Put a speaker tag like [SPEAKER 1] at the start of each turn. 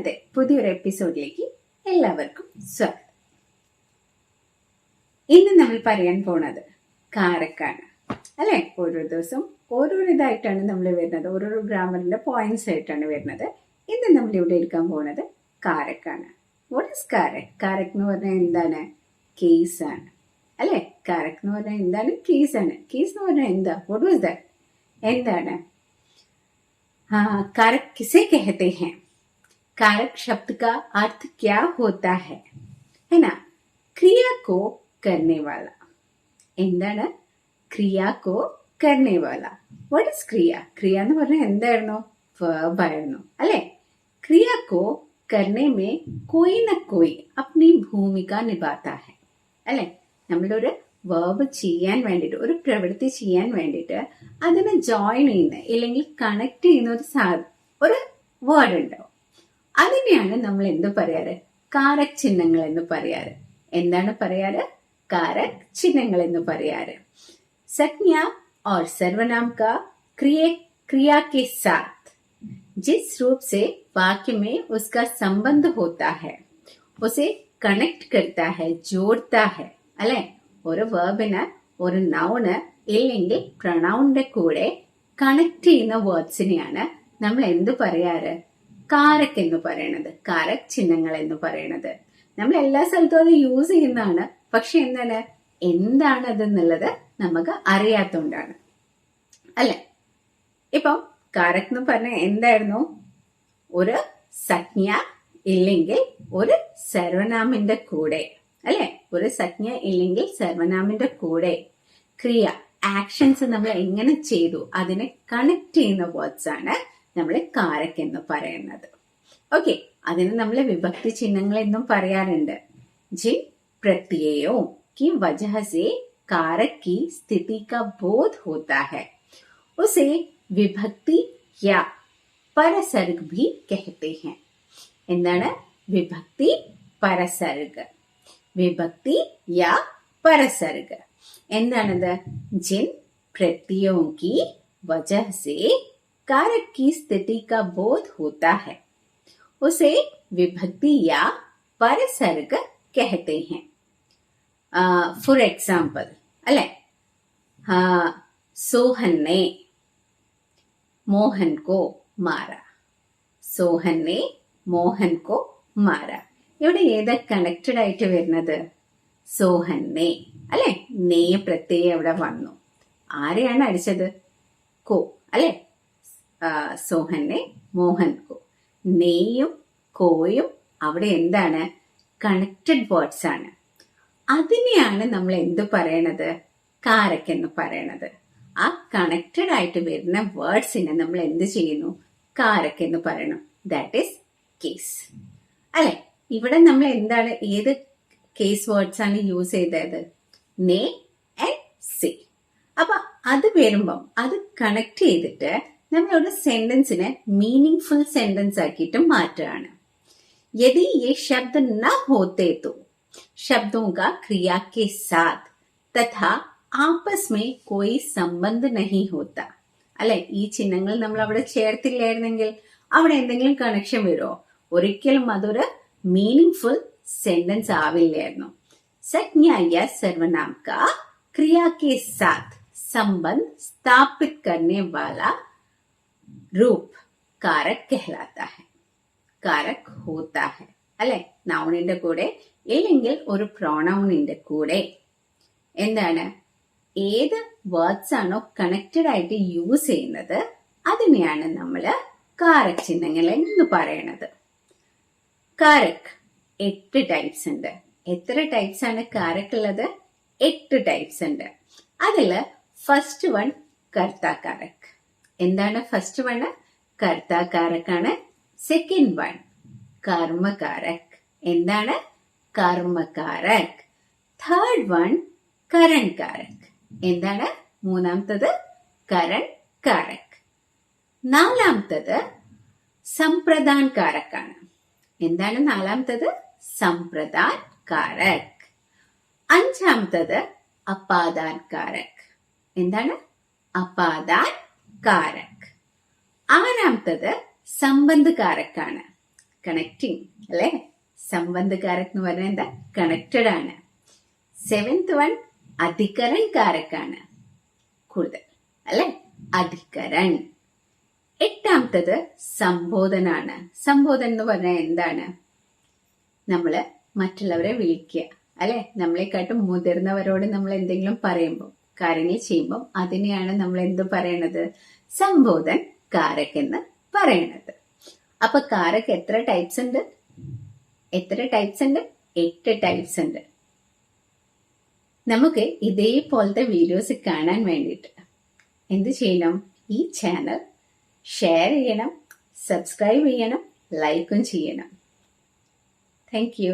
[SPEAKER 1] ഇന്നത്തെ പുതിയൊരു എപ്പിസോഡിലേക്ക് എല്ലാവർക്കും സ്വാഗതം. ഇന്ന് നമ്മൾ പറയാൻ പോണത് കാരക്കാണ് അല്ലെ. ഓരോ ദിവസം ഓരോരോ ഇതായിട്ടാണ് നമ്മൾ വരുന്നത്, ഓരോരോ ഗ്രാമറിന്റെ പോയിന്റ്സ് ആയിട്ടാണ് വരുന്നത്. ഇന്ന് നമ്മൾ ഇവിടെ എടുക്കാൻ പോകുന്നത് കാരക്കാണ്. What is കാരക്? കാരക് എന്ന് പറഞ്ഞാൽ എന്താണ്? കേസ് ആണ് അല്ലെ. കാരക് എന്ന് പറഞ്ഞാൽ എന്താണ്? കേസ് ആണ്. കേസ് എന്ന് പറഞ്ഞാൽ എന്താ? What was that? എന്താണ് कारक किसे कहते हैं? कारक शब्द का अर्थ क्या होता है ना? क्रिया को करने वाला. എന്താണ് ക്രിയ കോ करने वाला? व्हाट इज ക്രിയ? ക്രിയ എന്ന് പറഞ്ഞാൽ എന്തായിരുന്നു? verb ആയിരുന്നു അല്ലെ. क्रिया को करने में कोई न कोई अपनी भूमिका निभाता है അല്ലെ. നമ്മളൊരു വേർബ് ചെയ്യാൻ വേണ്ടിയിട്ട്, ഒരു പ്രവൃത്തി ചെയ്യാൻ വേണ്ടിയിട്ട് അതിനെ ജോയിൻ ചെയ്യുന്ന അല്ലെങ്കിൽ കണക്ട് ചെയ്യുന്ന ഒരു വേർഡ് ഉണ്ടാവും. അതിനെയാണ് നമ്മൾ എന്ത് പറയാറ്? കാരക് ചിഹ്നങ്ങൾ എന്ന് പറയാറ്. എന്താണ് പറയാറ്? കാരക് ചിഹ്നങ്ങൾ എന്ന് പറയാറ്. संज्ञा और सर्वनाम का क्रिया के साथ जिस रूप से वाक्य में उसका संबंध होता है उसे कनेक्ट करता है, जोड़ता है अल्ले. ഒരു വേർബിന്, ഒരു നൗണ് ഇല്ലെങ്കിൽ പ്രൊണൗണിന്റെ കൂടെ കണക്ട് ചെയ്യുന്ന വേർഡ്സിനെയാണ് നമ്മൾ എന്ത് പറയാറ്? കാരക് എന്ന് പറയണത്, കാരക് ചിഹ്നങ്ങൾ എന്ന് പറയണത്. നമ്മൾ എല്ലാ സ്ഥലത്തും അത് യൂസ് ചെയ്യുന്നതാണ്. പക്ഷെ എന്താണ് അതെന്നുള്ളത് നമുക്ക് അറിയാത്തോണ്ടാണ് അല്ലെ. ഇപ്പം കാരക് എന്ന് പറഞ്ഞ എന്തായിരുന്നു? ഒരു സംജ്ഞ ഇല്ലെങ്കിൽ ഒരു സർവനാമിന്റെ കൂടെ അല്ലെ. ഒരു സംജ്ഞ ഇല്ലെങ്കിൽ സർവനാമിന്റെ കൂടെ ക്രിയ, ആക്ഷൻസ് നമ്മൾ എങ്ങനെ ചെയ്തു അതിനെ കണക്ട് ചെയ്യുന്ന വേർഡ്സ് ആണ് നമ്മൾ കാരക് എന്ന് പറയുന്നത്. ഓക്കെ, അതിന് നമ്മൾ വിഭക്തി ചിഹ്നങ്ങൾ എന്നും പറയാറുണ്ട്. जिन प्रत्ययों की वजह से कारक की स्थिति का बोध होता है उसे विभक्ति या परसर्ग भी कहते हैं. എന്താണ് വിഭക്തി, പരസർഗ്? വിഭക്തി യാ परसर्ग എന്താണത്? जिन प्रत्ययों की वजह से कारक की स्थिति का बोध होता है उसे विभक्ति या परसर्ग कहते हैं. फॉर एग्जाम्पल अल्ले, सोहन ने मोहन को मारा. सोहन ने मोहन को मारा. ഇവിടെ ഏതാ കണക്റ്റഡ് ആയിട്ട് വരുന്നത്? സോഹന്നെ അല്ലെ. നേ പ്രത്യയം അവിടെ വന്നു. ആരെയാണ് അടിച്ചത്? കോ അല്ലെ. സോഹന്നെ മോഹൻ കോ. നെയ്യും കോയും അവിടെ എന്താണ്? കണക്റ്റഡ് വേർഡ്സ് ആണ്. അതിനെയാണ് നമ്മൾ എന്ത് പറയണത്? കാരക് എന്ന് പറയണത്. ആ കണക്റ്റഡ് ആയിട്ട് വരുന്ന വേർഡ്സിനെ നമ്മൾ എന്ത് ചെയ്യുന്നു? കാരക് എന്ന് പറയണം. ദാറ്റ് ഈസ് കേസ് അല്ലെ. ഇവിടെ നമ്മൾ എന്താണ്, ഏത് കേസ് വേർഡ്സ് ആണ് യൂസ് ചെയ്തത്? നേ ആൻഡ് സേ. അപ്പൊ അത് വരുമ്പം അത് കണക്ട് ചെയ്തിട്ട് നമ്മൾ ഒരു സെന്റൻസിനെ മീനിങ് ഫുൾ സെന്റൻസ് ആക്കിയിട്ട് മാറ്റുകയാണ്. यदि ये शब्द न होते तो शब्दों का क्रिया के साथ तथा आपस में कोई संबंध नहीं होता അല്ലെ. ഈ ചിഹ്നങ്ങൾ നമ്മൾ അവിടെ ചേർത്തില്ലായിരുന്നെങ്കിൽ അവിടെ എന്തെങ്കിലും കണക്ഷൻ വരുമോ? ഒരിക്കലും അതൊരു മീനിങ് ഫുൾ सेंटेंस आविल्लायिरुन्नु. संज्ञा या सर्वनाम का क्रिया के साथ संबंध स्थापित करने वाला रूप कारक कहलाता है. कारक होता है അല്ലെ. നൗണിന്റെ കൂടെ ഇല്ലെങ്കിൽ ഒരു പ്രൊണൗണിന്റെ കൂടെ എന്താണ്, ഏത് വേർഡ്സ് ആണോ കണക്റ്റഡ് ആയിട്ട് യൂസ് ചെയ്യുന്നത് അതിനെയാണ് നമ്മൾ കാരക് ചിഹ്നങ്ങൾ എന്ന് പറയണത്. കാരക് 8 ടൈപ്സ് ഉണ്ട്. എത്ര ടൈപ്സ് ആണ് കാരക് ഉള്ളത്? 8 ടൈപ്സ് ഉണ്ട്. അതില് ഫസ്റ്റ് വൺ കർത്താകാരക്. എന്താണ് ഫസ്റ്റ് വൺ? കർത്താകാരക്കാണ്. സെക്കൻഡ് വൺ കർമ്മകാരക്. എന്താണ്? കർമ്മകാരക്. തേർഡ് വൺ കരൺ കാരക്. എന്താണ്? മൂന്നാമത്തത് കരൺ കാരക്. നാലാമത്തത് സംപ്രദാൻ കാരക്കാണ്. എന്താണ് നാലാമത്തത്? സംപ്രദാൻ കാരക്. അഞ്ചാമത്തത് അപാദാൻ കാരക്. എന്താണ്? അപാദാൻ കാരക്. ആറാമത്തത് സംബന്ധ കാരക്കാണ്. കണക്റ്റിംഗ് അല്ലെ. സംബന്ധകാരക് എന്ന് പറഞ്ഞാൽ എന്താ, കണക്റ്റഡ് ആണ്. 7th വൺ അധികരൺ കാരക്കാണ്, കൂടുതൽ അല്ലെ, അധികരൺ. 8ാമത്തത് സംബോധനാണ്. സംബോധന എന്ന് പറഞ്ഞാൽ എന്താണ്, നമ്മള് മറ്റുള്ളവരെ വിളിക്കുക അല്ലെ. നമ്മളെക്കാട്ടും മുതിർന്നവരോട് നമ്മൾ എന്തെങ്കിലും പറയുമ്പോൾ, കാര്യങ്ങൾ ചെയ്യുമ്പോൾ അതിനെയാണ് നമ്മൾ എന്ത് പറയണത്, സംബോധൻ കാരക് എന്ന് പറയണത്. അപ്പൊ കാരക് എത്ര ടൈപ്സ് ഉണ്ട്, 8 ടൈപ്സ് ഉണ്ട്. നമുക്ക് ഇതേപോലത്തെ വീഡിയോസ് കാണാൻ വേണ്ടിയിട്ട് എന്ത് ചെയ്യണം, ഈ ചാനൽ ഷെയർ ചെയ്യണം, സബ്സ്ക്രൈബ് ചെയ്യണം, ലൈക്കും ചെയ്യണം. Thank you.